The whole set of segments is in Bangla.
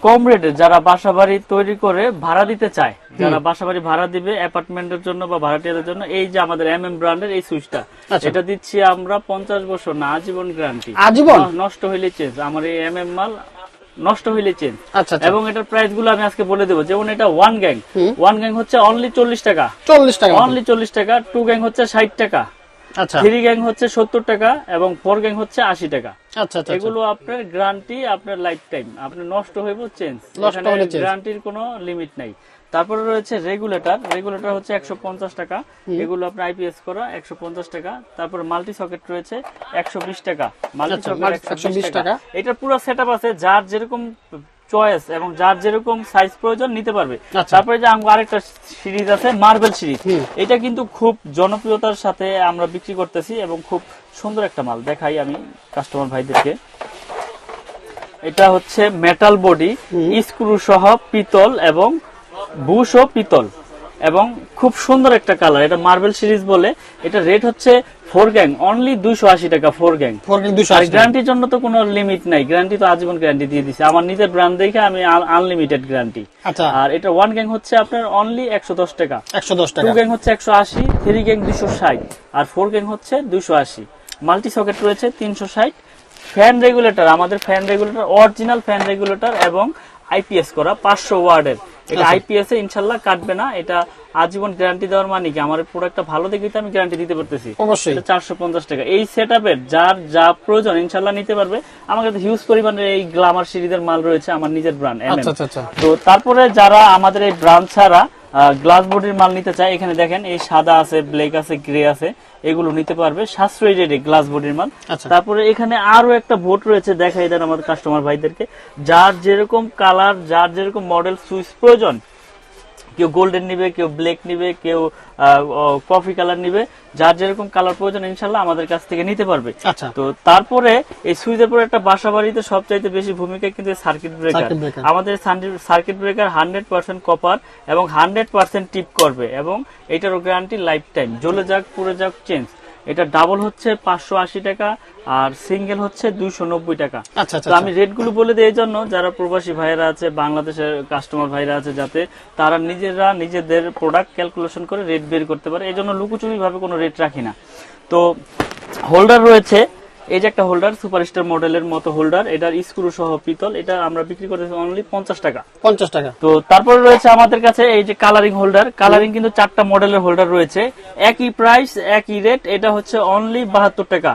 কম রেটে যারা বাসাবাড়ি তৈরি করে ভাড়া দিতে চায়, যারা বাসাবাড়ি ভাড়া দিবে অ্যাপার্টমেন্টের জন্য বা ভাড়াটিয়াদের জন্য, এই যে আমাদের এমএম ব্র্যান্ডের এই সুইচটা, এটা দিচ্ছি আমরা 50 বছর না আজীবন গ্যারান্টি। আজীবন নষ্ট হইলে চেঞ্জ, আমার এই এমএম মাল নষ্ট হইলে চেঞ্জ। আচ্ছা, এবং এটার প্রাইস গুলো আমি আজকে বলে দেবো। যেমন এটা ওয়ান গ্যাং হচ্ছে অনলি 40 টাকা, অনলি 40 টাকা। 2 গ্যাং হচ্ছে 60 টাকা, আচ্ছা 3 গ্যাং হচ্ছে 70 টাকা এবং 4 গ্যাং হচ্ছে 80 টাকা। আচ্ছা আচ্ছা, এগুলো আপনার গ্যারান্টি, আপনার লাইফ টাইম, আপনার নষ্ট হইব চেঞ্জ, গ্যারান্টির কোনো লিমিট নাই। তারপরে রয়েছে রেগুলেটর হচ্ছে 150 টাকা, এগুলো আপনার আইপিএস করা 150 টাকা। তারপরে মাল্টি সকেট রয়েছে 120 টাকা, মাল্টি সকেট 120 টাকা। এটা পুরো সেটআপ আছে, যার যেরকম চয়েস এবং যার যেরকম সাইজ প্রয়োজন নিতে পারবে। তারপরে যে আরেকটা সিরিজ আছে মার্বেল সিরিজ, এটা কিন্তু খুব জনপ্রিয়তার সাথে আমরা বিক্রি করতেছি এবং খুব সুন্দর একটা মাল। দেখাই আমি কাস্টমার ভাইদেরকে। এটা হচ্ছে মেটাল বডি, স্ক্রু সহ পিতল এবং বুশ ও পিতল এবং খুব সুন্দর একটা কালার। এটা মার্বেল সিরিজ বলে। এটা রেট হচ্ছে 4 গ্যাং অনলি 280 টাকা। 4 গ্যাং গ্যারান্টির জন্য তো কোনো লিমিট নাই, গ্যারান্টি তো আজীবন গ্যারান্টি দিয়ে দিছে। আমার নিজের ব্র্যান্ড দেখে আমি আনলিমিটেড গ্যারান্টি। আর এটা 1 গ্যাং হচ্ছে আপনার অনলি 110 টাকা, 2 গ্যাং হচ্ছে 180, 3 গ্যাং 260 আর 4 গ্যাং হচ্ছে 280। মাল্টি সকেট রয়েছে 360। ফ্যান রেগুলেটর, আমাদের fan regulator original fan regulator এবং আইপিএস করা 500 ওয়াটের। এটা আইপিএস এ ইনশাআল্লাহ কাটবে না। এটা আজীবন গ্যারান্টি দেওয়ার মানে কি, আমার প্রোডাক্টটা ভালো দেখে তো আমি গ্যারান্টি দিতে পারতেছি। অবশ্যই 450 টাকা। এই সেটআপের যার যা প্রয়োজন ইনশাআল্লাহ নিতে পারবে। আমার কাছে হিউজ পরিমাণে এই গ্ল্যামার সিরিজের মাল রয়েছে, আমার নিজের ব্র্যান্ড। তো তারপরে যারা আমাদের এই ব্র্যান্ড ছাড়া গ্লাস বডির মাল নিতে চায়, এখানে দেখেন এই সাদা আছে, ব্ল্যাক আছে, গ্রে আছে, এগুলো নিতে পারবে সাশ্রয়ী রেটে গ্লাস বডির মাল। তারপরে এখানে আরো একটা বোর্ড রয়েছে, দেখাই দেন আমাদের কাস্টমার ভাইদেরকে। যার যেরকম কালার, যার যেরকম মডেল সুইচ প্রয়োজন, কেউ গোল্ডেন নিবে, কেউ ব্ল্যাক নিবে, কেউ কফি কালার নিবে, যার যেরকম কালার প্রয়োজন ইনশাল্লাহ আমাদের কাছ থেকে নিতে পারবে। তো তারপরে এই সুইচের পরে একটা বাসা বাড়িতে সবচাইতে বেশি ভূমিকা কিন্তু সার্কিট ব্রেকার। আমাদের সার্কিট ব্রেকার 100% কপার এবং 100% টিপ করবে এবং এটারও গ্যারান্টি লাইফ টাইম, জ্বলে যাক পুড়ে যাক চেঞ্জ। এটা ডাবল হচ্ছে 580 টাকা আর সিঙ্গেল হচ্ছে 290 টাকা। তো আমি রেট গুলো বলে দিই এই জন্য, যারা প্রবাসী ভাইরা আছে, বাংলাদেশের কাস্টমার ভাইরা আছে, যাতে তারা নিজেরা নিজেদের প্রোডাক্ট ক্যালকুলেশন করে রেট বের করতে পারে। এই জন্য লুকোচুরি ভাবে কোনো রেট রাখি না। তো হোল্ডার রয়েছে, এই যে একটা হোল্ডার সুপারস্টার মডেলের মতো হোল্ডার, এটার স্ক্রু সহ পিতল, এটা আমরা বিক্রি করতেছি অনলি 50 টাকা। তো তারপরে রয়েছে আমাদের কাছে এই যে কালারিং হোল্ডার। কালারিং কিন্তু 4টা মডেলের হোল্ডার রয়েছে, একই প্রাইস একই রেট। এটা হচ্ছে অনলি 72 টাকা।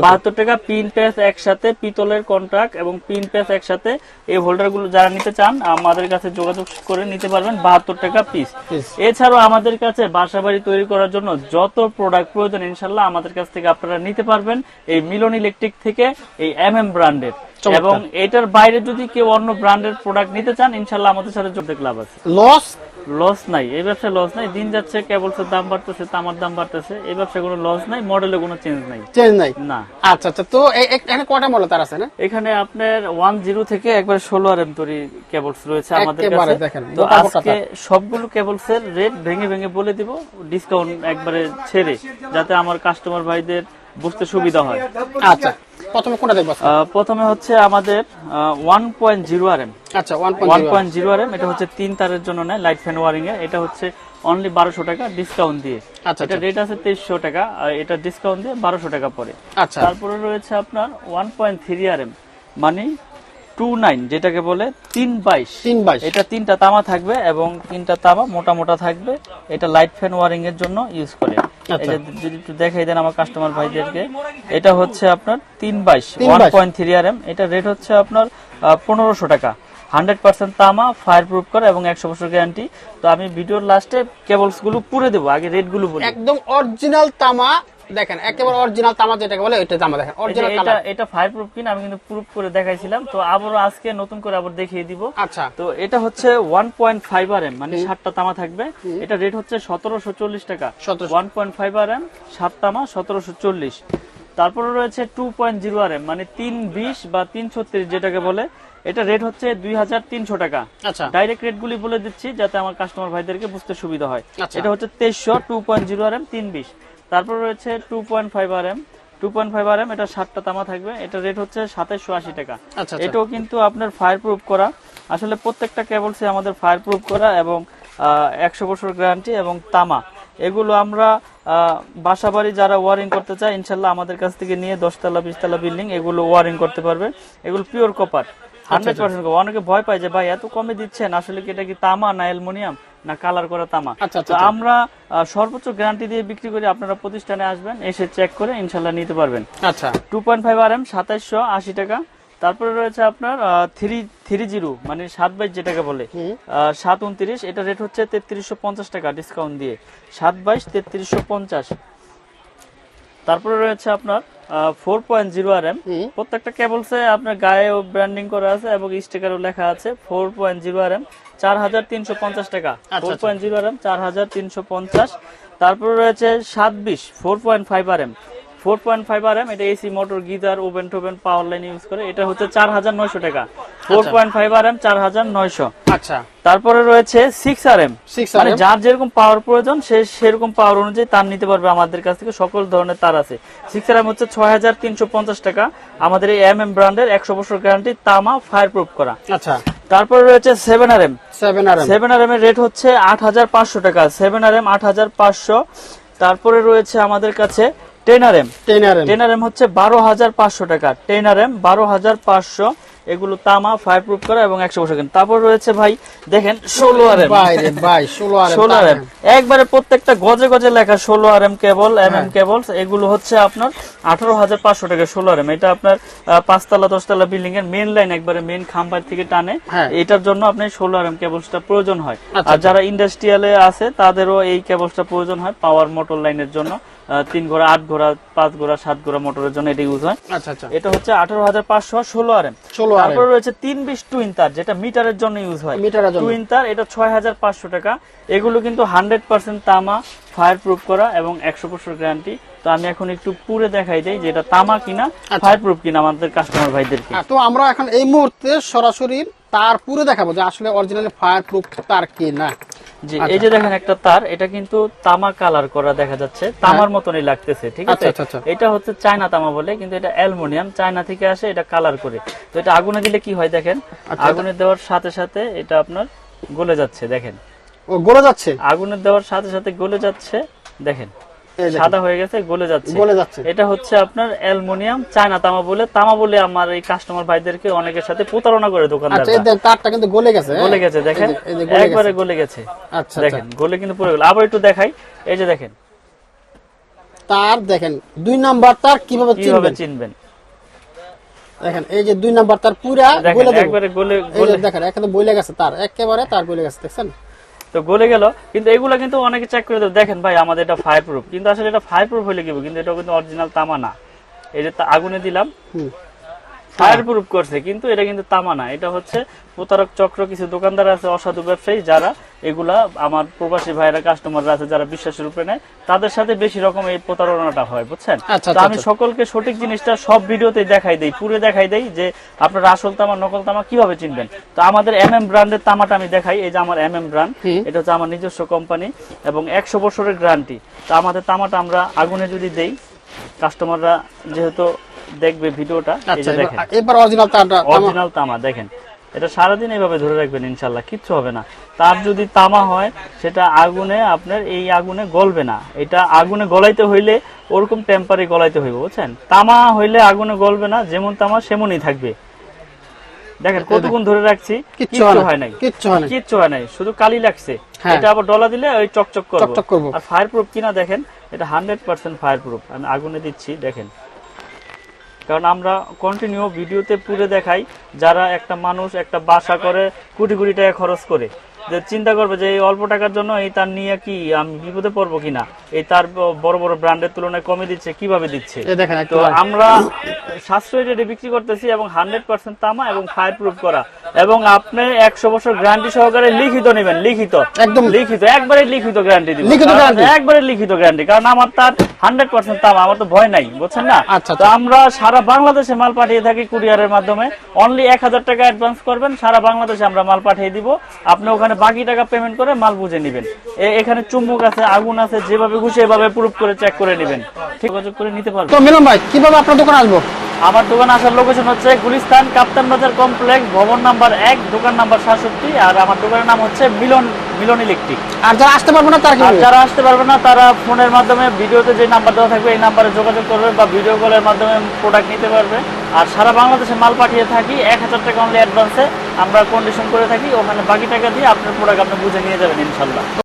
72 টাকা পিন প্যাচ একসাথে, পিতলের কন্ট্রাক্ট এবং পিন প্যাচ একসাথে। এই হোল্ডার গুলো যারা নিতে চান আমাদের কাছে যোগাযোগ করে নিতে পারবেন, 72 টাকা পিস। এছাড়াও আমাদের কাছে বাসাবাড়ি তৈরি করার জন্য যত প্রোডাক্ট প্রয়োজন ইনশাল্লাহ আমাদের কাছ থেকে আপনারা নিতে পারবেন এই মিলন ইলেকট্রিক থেকে, এই এমএম ব্র্যান্ডের। এবং এটার বাইরে যদি কেউ অন্য ব্র্যান্ডের প্রোডাক্ট নিতে চান ইনশাল্লাহ আমাদের সাথে যোগাযোগ লাভ আছে। লস নাই, এই ব্যবসায় লস নাই। দিন যাচ্ছে, কেবলসের দাম বাড়তেছে, তামার দাম বাড়তেছে, এই ব্যবসায় কোনো লস নাই, মডেলে কোনো চেঞ্জ নাই না। আচ্ছা আচ্ছা, তো এখানে কয়টা মডেল তার আছে না? এখানে আপনার 10 থেকে একবার 16 RM তৈরি কেবলস রয়েছে আমাদের কাছে। তো আজকে সবগুলো কেবলসের রেট ভেঙে ভেঙে বলে দিব, ডিসকাউন্ট একবারে ছেড়ে, যাতে আমার কাস্টমার ভাইদের বুঝতে সুবিধা হয়। আচ্ছা, প্রথমে কোনটা দেখব? প্রথমে হচ্ছে আমাদের 1.0 RM। আচ্ছা, 1.0 RM, এটা হচ্ছে 3 তারের জন্য নেয়, লাইট ফ্যান ওয়ারিং এ। এটা হচ্ছে অনলি 1200 টাকা ডিসকাউন্ট দিয়ে। এটা রেট আছে 2300 টাকা, এটা ডিসকাউন্ট দিয়ে 1200 টাকা পড়ে। তারপরে রয়েছে আপনার 1.3 RM, মানে 29, যেটাকে বলে 322। এটা 3টা তামা থাকবে এবং 3টা তামা মোটা মোটা থাকবে। এটা লাইট ফ্যান ওয়ারিং এর জন্য ইউজ করে। যদি একটু দেখাই দেন আমার কাস্টমার ভাইদেরকে, এটা হচ্ছে আপনার 322 1.3 RM। এটা রেট হচ্ছে আপনার 1500 টাকা। 100% তামা, ফায়ার প্রুফ করা এবং 100 বছর গ্যারান্টি। তো আমি ভিডিওর লাস্টে কেবলস গুলো পুরে দেবো, আগে রেট গুলো বলি। একদম অরিজিনাল তামা, দেখেন একেবারে অরিজিনাল তামা যেটাকে বলে, এটা তামা দেখেন অরিজিনাল কালার। এটা ফায়ার প্রুফ কিনা আমি কিন্তু প্রুফ করে দেখাইছিলাম, তো আবারো আজকে নতুন করে আবার দেখিয়ে দিব। আচ্ছা, তো এটা হচ্ছে 1.5 RM, মানে 7টা তামা থাকবে। এটা রেট হচ্ছে 1740 টাকা। 1.5 RM 7 তামা 1740। তারপরে রয়েছে 2.0 RM, মানে 320 বা 336 যেটাকে বলে। এটা রেট হচ্ছে 2300 টাকা। ডাইরেক্ট রেট গুলি বলে দিচ্ছি যাতে আমার কাস্টমার ভাইদেরকে বুঝতে সুবিধা হয়। এটা হচ্ছে 2300, 2.0 RM 320। তারপর রয়েছে 2.5 RM, 2.5 RM, এটা 7টা তামা থাকবে, এটা রেট হচ্ছে 2780 টাকা। আচ্ছা এটাও কিন্তু আপনার ফায়ার প্রুফ করা, আসলে প্রত্যেকটা কেবলসে আমাদের ফায়ার প্রুফ করা এবং 100 বছর গ্যারান্টি এবং তামা। এগুলো আমরা বাসাবাড়ি যারা ওয়ারিং করতে চায় ইনশাল্লাহ আমাদের কাছ থেকে নিয়ে 10 তলা 20 তলা বিল্ডিং এগুলো ওয়ারিং করতে পারবে। এগুলো পিওর কপার 100%। অনেকে ভয় পায় যে ভাই এত কমে দিচ্ছেন, আসলে কি এটা কি তামা না অ্যালুমিনিয়াম না কালার করা তামা? তো আমরা সর্বোচ্চ গ্যারান্টি দিয়ে বিক্রি করি। আপনারা প্রতিষ্ঠানে আসবেন, এসে চেক করে ইনশাল্লাহ নিতে পারবেন। আচ্ছা 2.5 RM 2780 টাকা। তারপরে রয়েছে আপনার 330 মানে 7/22 যেটাকে বলে 729, এটা রেট হচ্ছে 3350 টাকা ডিসকাউন্ট দিয়ে, 7/22 3350। তারপরে রয়েছে আপনার 4.0 RM, প্রত্যেকটা কেবলসে আপনার গায়ে ব্র্যান্ডিং করা আছে এবং স্টিকারও লেখা আছে। 4.0 RM 4350 টাকা। 4.0 RM 4350। তারপরে রয়েছে 720 4.5 RM 4.5 RM, এটা এসি মোটর গিজার ওভেন টোভেন পাওয়ার লাইন ইউজ করে, এটা হচ্ছে 4900 টাকা। 4.5 RM 4900। আচ্ছা তারপরে রয়েছে 6 RM, মানে যার যেরকম পাওয়ার প্রয়োজন সে সেরকম পাওয়ার অনুযায়ী তার নিতে পারবে আমাদের কাছ থেকে, সকল ধরনের তার আছে। 6 RM হচ্ছে 6350 টাকা। আমাদের এই MM ব্র্যান্ডের 100 বছর গ্যারান্টি, তামা, ফায়ার প্রুফ করা। আচ্ছা তারপরে রয়েছে 7 RM 7 RM এর রেট হচ্ছে 8500 টাকা। 7 RM 8500। তারপরে রয়েছে আমাদের কাছে 10 RM হচ্ছে 12500 টাকা। 10 RM 12500। এগুলো তামা, ফায়ার প্রুফ করা এবং 100 বছর। তারপর রয়েছে ভাই দেখেন 16 RM, ভাই 16 RM একবারে প্রত্যেকটা গজে গজে লেখা 16 RM কেবল, MM কেবলস। এগুলো হচ্ছে আপনার 18500 টাকা 16 RM। এটা আপনার 5 তলা 10 তলা বিল্ডিং এর মেইন লাইন একবারে মেইন খাম্বার থেকে টানে, এটার জন্য আপনার 16 RM কেবলসটা প্রয়োজন হয়। আর যারা ইন্ডাস্ট্রিয়ালে আছে তাদেরও এই কেবলসটা প্রয়োজন হয় পাওয়ার মোটর লাইনের জন্য। 3 ঘোড়া 8 ঘোড়া 5 ঘোড়া 7 ঘোড়া মোটরের জন্য এটা ইউজ হয়। এটা হচ্ছে 18500 16 RM। তারপরে রয়েছে 320 টুইন তার, যেটা মিটারের জন্য ইউজ হয়। টুইন তার এটা 6500 টাকা। এগুলো কিন্তু 100% তামা, ফায়ার প্রুফ করা এবং 100 বছর গ্যারান্টি। তো আমি এখন একটু পুরে দেখাই দেই যে এটা তামা কিনা ফায়ার প্রুফ কিনা আমাদের কাস্টমার ভাইদেরকে। তো আমরা এখন এই মুহূর্তে সরাসরি তার পুরে দেখাবো যে আসলে অরিজিনাল ফায়ার প্রুফ তার কিনা। জি এই যে দেখেন একটা তার, এটা কিন্তু তামা কালার করা দেখা যাচ্ছে, তামার মতনই লাগতেছে, ঠিক আছে। এটা হচ্ছে চায়না তামা বলে, কিন্তু এটা অ্যালুমিনিয়াম, চায়না থেকে আসে, এটা কালার করে। তো এটা আগুনে দিলে কি হয় দেখেন, আগুনে দেওয়ার সাথে সাথে এটা আপনার গলে যাচ্ছে, দেখেন গলে যাচ্ছে, আগুনে দেওয়ার সাথে সাথে গলে যাচ্ছে, দেখেন সাদা হয়ে গেছে, গলে যাচ্ছে। এটা হচ্ছে আপনার অ্যালুমিনিয়াম, চায়না তামা বলে আমার এই কাস্টমার ভাইদেরকে অনেকের সাথে প্রতারণা করে দোকানদার। তারটা কিন্তু গলে গেছে, দেখেন একবারে গলে গেছে। আচ্ছা দেখেন গলে কিন্তু পুরো গেল। আবার একটু দেখাই, এই যে দেখেন তার, দেখেন 2 নাম্বার তার কিভাবে চিনবেন। দেখেন এই যে 2 নাম্বার তার পুরা গলে একবারে গলে দেখেন এখানে বইলে গেছে, তার একেবারে তার গলে গেছে, দেখছেন তো গলে গেল। কিন্তু এগুলা কিন্তু অনেকে চেক করে দেবে, দেখেন ভাই আমাদের এটা ফায়ার প্রুফ, কিন্তু আসলে এটা ফায়ার প্রুফ হলে কি, কিন্তু এটা কিন্তু অরিজিনাল তামা না। এই যে আগুনে দিলাম ফায়ার প্রুফ করছে, কিন্তু এটা কিন্তু তামা না। এটা হচ্ছে প্রতারক চক্র, কিছু দোকানদার আছে, অসাধু ব্যবসায়ী, যারা এগুলা আমার প্রবাসী ভাইরা কাস্টমাররা আছে যারা বিশ্বাসের উপরে নেয়, তাদের সাথে বেশি রকম এই প্রতারণাটা হয়, বুঝছেন। তো আমি সকলকে সঠিক জিনিসটা সব ভিডিওতে দেখাই দেই, পুরো দেখাই দেই যে আপনারা আসল তামা নকল তামা কিভাবে চিনবেন। তো আমাদের MM ব্র্যান্ডের তামাটা আমি দেখাই। এই যে আমার MM ব্র্যান্ড, এটা হচ্ছে আমার নিজস্ব কোম্পানি এবং 100 বছরের গ্যারান্টি। তো আমাদের তামাটা আমরা আগুনে যদি দেই, কাস্টমাররা যেহেতু দেখবে ভিডিওটা, এই যে দেখেন এবার অরিজিনাল তামা দেখেন, এটা সারাদিন এইভাবে ধরে রাখবেন, ইনশাল্লাহ কিচ্ছু হবে না। তার যদি তামা হয় সেটা আগুনে আপনার এই আগুনে গলবে না, এটা আগুনে গলাইতে হইলে ওরকম টেম্পারে গলাইতে হইবে, বুঝছেন। তামা হইলে আগুনে গলবে না, যেমন তামা সেমনই থাকবে। দেখেন কতক্ষণ ধরে রাখছি, কিচ্ছু হয় নাই, শুধু কালি লাগছে। এটা আবার ডলা দিলে ওই চকচক করবে। আর ফায়ার প্রুফ কিনা দেখেন, এটা 100% ফায়ার প্রুফ। আমি আগুনে দিচ্ছি, দেখেন, কারণ আমরা কন্টিনিউ ভিডিওতে পুরো দেখাই। যারা একটা মানুষ একটা বাসা করে কোটি কোটি টাকা খরচ করে, যে চিন্তা করবে যে এই অল্প টাকার জন্য এই তার নিয়ে কি আমি বিপদে পড়বো কিনা, এই তার বড় বড় ব্র্যান্ডের তুলনায় কমে দিচ্ছে, কিভাবে দিচ্ছে। তো আমরা সাশ্রয়ী রেটে বিক্রি করতেছি এবং 100% তামা এবং ফায়ার প্রুফ করা, এবং আপনি 100 বছর গ্যারান্টি সহকারে লিখিত নেবেন, একবারে লিখিত গ্যারান্টি দিব, একবারে লিখিত গ্যারান্টি। কারণ আমার তার 100% তামা, আমার তো ভয় নাই, বুঝছেন না। তো আমরা সারা বাংলাদেশে মাল পাঠিয়ে থাকি কুরিয়ারের মাধ্যমে। অনলি 1000 টাকা অ্যাডভান্স করবেন, সারা বাংলাদেশে আমরা মাল পাঠিয়ে দিব। আপনি ওখানে বাকি টাকা পেমেন্ট করে মাল বুঝে নেবেন। এখানে চুম্বক আছে, আগুন আছে, যেভাবে খুশি এভাবে প্রুফ করে চেক করে নেবেন, ঠিক যোগাযোগ করে নিতে পারবেন। তো মিলন ভাই কিভাবে আপনার দোকানে আসবো? আমার দোকান আসার লোকেশন হচ্ছে গুলিস্তান কাপ্তান বাজার কমপ্লেক্স, ভবন নাম্বার 1, দোকান নাম্বার 67, আর আমার দোকানের নাম হচ্ছে মিলন ইলেকট্রিক। আর যারা আসতে পারবে না তারা কি করবে? যারা আসতে পারবে না তারা ফোনের মাধ্যমে, ভিডিওতে যে নাম্বার দেওয়া থাকবে এই নাম্বারে যোগাযোগ করবে বা ভিডিও কলের মাধ্যমে প্রোডাক্ট নিতে পারবে। আর সারা বাংলাদেশে মাল পাঠিয়ে থাকি, 1000 টাকা অনলি অ্যাডভান্সে আমরা কন্ডিশন করে থাকি, ওখানে বাকি টাকা দিয়ে আপনার প্রোডাক্ট আপনি বুঝে নিয়ে যাবেন ইনশাল্লাহ।